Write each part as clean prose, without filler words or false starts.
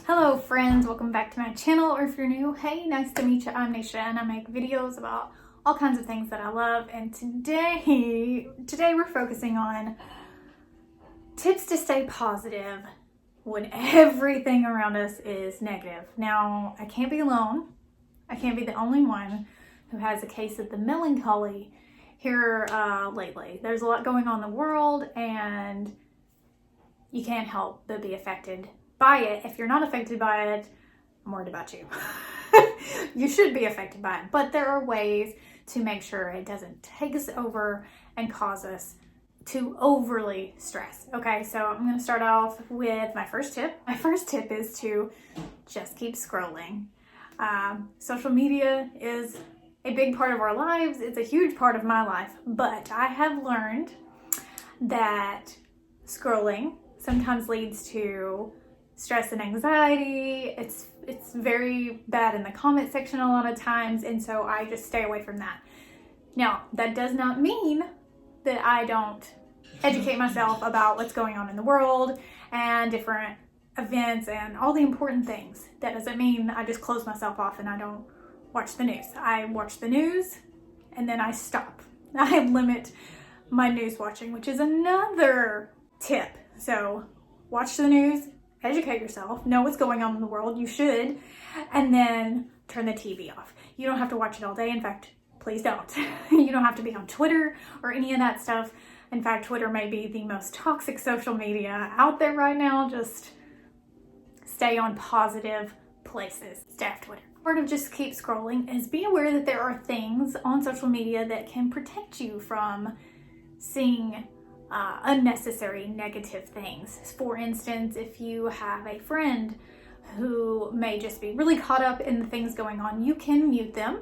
Hello friends, welcome back to my channel, or if you're new, hey, nice to meet you. I'm Neisha and I make videos about all kinds of things that I love, and today we're focusing on tips to stay positive when everything around us is negative. Now, I can't be alone. I can't be the only one who has a case of the melancholy here lately. There's a lot going on in the world and you can't help but be affected by it. If you're not affected by it, I'm worried about you. You should be affected by it, but there are ways to make sure it doesn't take us over and cause us to overly stress. Okay, so I'm going to start off with my first tip. My first tip is to just keep scrolling. Social media is a big part of our lives. It's a huge part of my life, but I have learned that scrolling sometimes leads to stress and anxiety. It's very bad in the comment section a lot of times, and so I just stay away from that. Now, that does not mean that I don't educate myself about what's going on in the world and different events and all the important things. That doesn't mean I just close myself off and I don't watch the news. I watch the news and then I stop. I limit my news watching, which is another tip. So watch the news, educate yourself, know what's going on in the world, you should, and then turn the TV off. You don't have to watch it all day. In fact, please don't. You don't have to be on Twitter or any of that stuff. In fact, Twitter may be the most toxic social media out there right now. Just stay on positive places. Stay off Twitter. Part of just keep scrolling is be aware that there are things on social media that can protect you from seeing unnecessary negative things. For instance, if you have a friend who may just be really caught up in the things going on, you can mute them.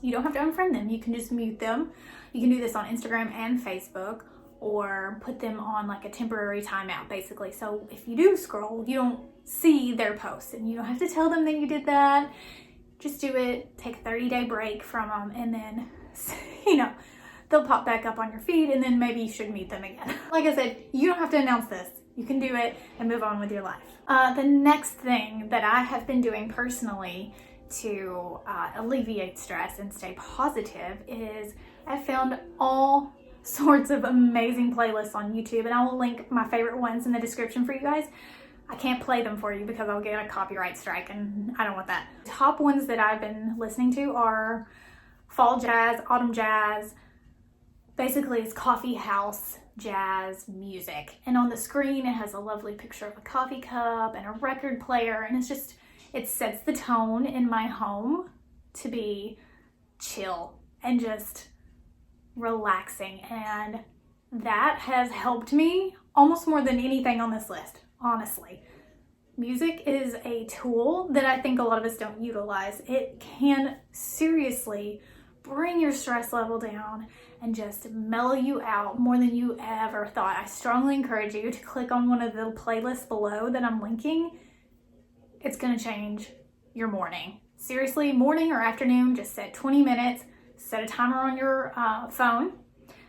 You don't have to unfriend them. You can just mute them. You can do this on Instagram and Facebook, or put them on like a temporary timeout, basically. So if you do scroll, you don't see their posts, and you don't have to tell them that you did that. Just do it. Take a 30-day break from them, and then, they'll pop back up on your feed, and then maybe you should meet them again. Like I said, you don't have to announce this. You can do it and move on with your life. The next thing that I have been doing personally to alleviate stress and stay positive is I found all sorts of amazing playlists on YouTube, and I will link my favorite ones in the description for you guys. I can't play them for you because I'll get a copyright strike, and I don't want that. Top ones that I've been listening to are fall jazz, autumn jazz. Basically, it's coffee house jazz music. And on the screen, it has a lovely picture of a coffee cup and a record player. And it sets the tone in my home to be chill and just relaxing. And that has helped me almost more than anything on this list, honestly. Music is a tool that I think a lot of us don't utilize. It can seriously bring your stress level down and just mellow you out more than you ever thought. I strongly encourage you to click on one of the playlists below that I'm linking. It's gonna change your morning. Seriously, morning or afternoon, just set 20 minutes, set a timer on your phone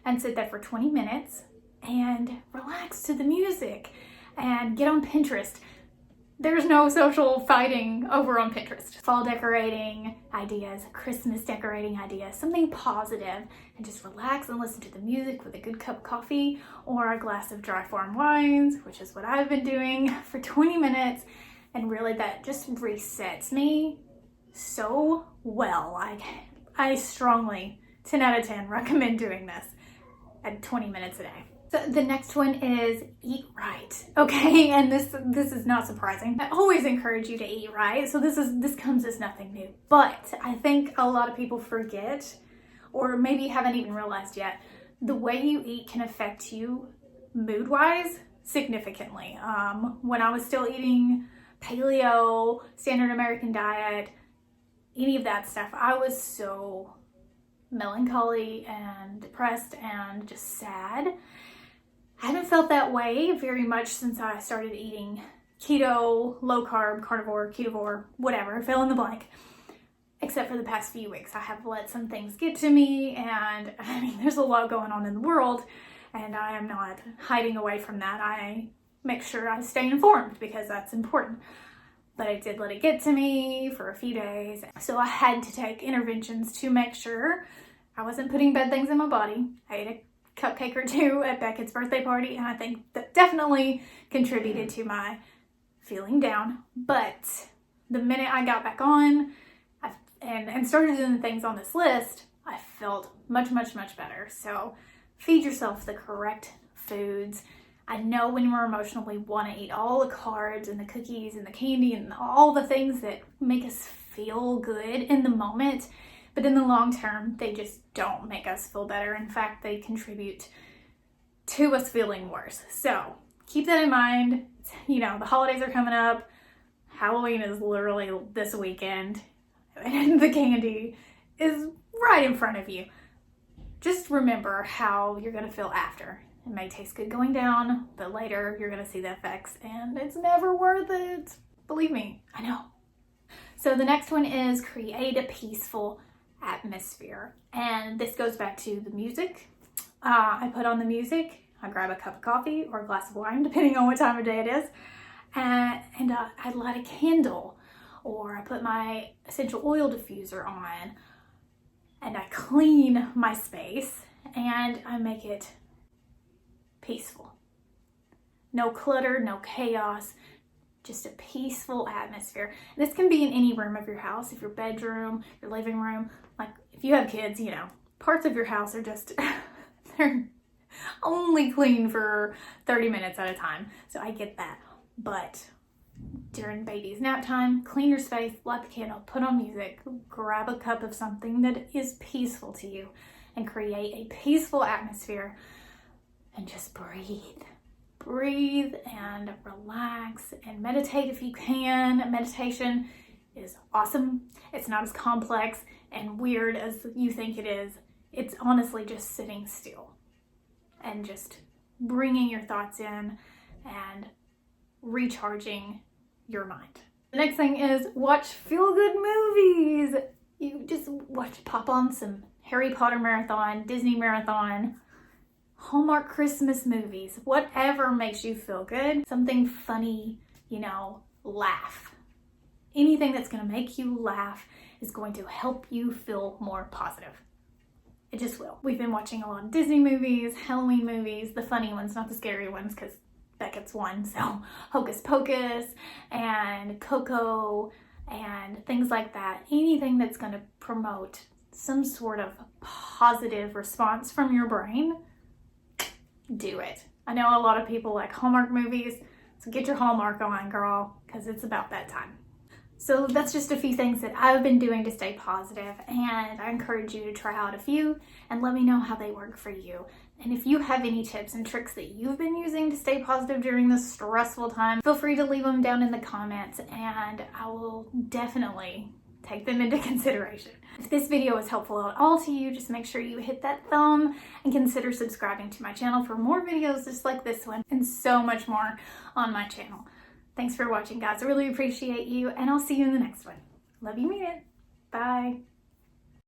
and sit there for 20 minutes and relax to the music and get on Pinterest. There's no social fighting over on Pinterest. Fall decorating ideas, Christmas decorating ideas, something positive, and just relax and listen to the music with a good cup of coffee or a glass of dry farm wines, which is what I've been doing for 20 minutes. And really that just resets me so well. I strongly, 10 out of 10, recommend doing this at 20 minutes a day. So the next one is eat right, okay? And this is not surprising. I always encourage you to eat right, so this comes as nothing new. But I think a lot of people forget, or maybe haven't even realized yet, the way you eat can affect you mood-wise significantly. When I was still eating paleo, standard American diet, any of that stuff, I was so melancholy and depressed and just sad. I haven't felt that way very much since I started eating keto, low carb, carnivore, ketovore, whatever, fill in the blank. Except for the past few weeks, I have let some things get to me, and I mean, there's a lot going on in the world, and I am not hiding away from that. I make sure I stay informed because that's important. but I did let it get to me for a few days. So I had to take interventions to make sure I wasn't putting bad things in my body. I ate a cupcake or two at Beckett's birthday party, and I think that definitely contributed to my feeling down. But the minute I got back on and started doing the things on this list, I felt much, much, much better. So feed yourself the correct foods. I know when we're emotional, we want to eat all the carbs and the cookies and the candy and all the things that make us feel good in the moment. But in the long term, they just don't make us feel better. In fact, they contribute to us feeling worse. So keep that in mind. You know, the holidays are coming up. Halloween is literally this weekend. And the candy is right in front of you. Just remember how you're going to feel after. It may taste good going down, but later you're going to see the effects, and it's never worth it. Believe me, I know. So the next one is create a peaceful atmosphere. And this goes back to the music. I put on the music, I grab a cup of coffee or a glass of wine, depending on what time of day it is, and I light a candle, or I put my essential oil diffuser on, and I clean my space, and I make it peaceful. No clutter, no chaos, just a peaceful atmosphere. This can be in any room of your house, if your bedroom, your living room. Like if you have kids, you know, parts of your house are just, they're only clean for 30 minutes at a time. So I get that. But during baby's nap time, clean your space, light the candle, put on music, grab a cup of something that is peaceful to you, and create a peaceful atmosphere. And just breathe. Breathe and relax and meditate if you can. Meditation is awesome. It's not as complex and weird as you think it is. It's honestly just sitting still and just bringing your thoughts in and recharging your mind. The next thing is watch feel-good movies. You just pop on some Harry Potter marathon, Disney marathon, Hallmark Christmas movies, whatever makes you feel good. Something funny, you know, laugh. Anything that's going to make you laugh is going to help you feel more positive. It just will. We've been watching a lot of Disney movies, Halloween movies, the funny ones, not the scary ones, because Beckett's one. So Hocus Pocus and Coco and things like that. Anything that's going to promote some sort of positive response from your brain, do it. I know a lot of people like Hallmark movies, so get your Hallmark on, girl, because it's about that time. So that's just a few things that I've been doing to stay positive, and I encourage you to try out a few and let me know how they work for you. And if you have any tips and tricks that you've been using to stay positive during this stressful time, feel free to leave them down in the comments, and I will definitely take them into consideration. If this video was helpful at all to you, just make sure you hit that thumb and consider subscribing to my channel for more videos just like this one and so much more on my channel. Thanks for watching, guys. I really appreciate you, and I'll see you in the next one. Love you, mean it. Bye.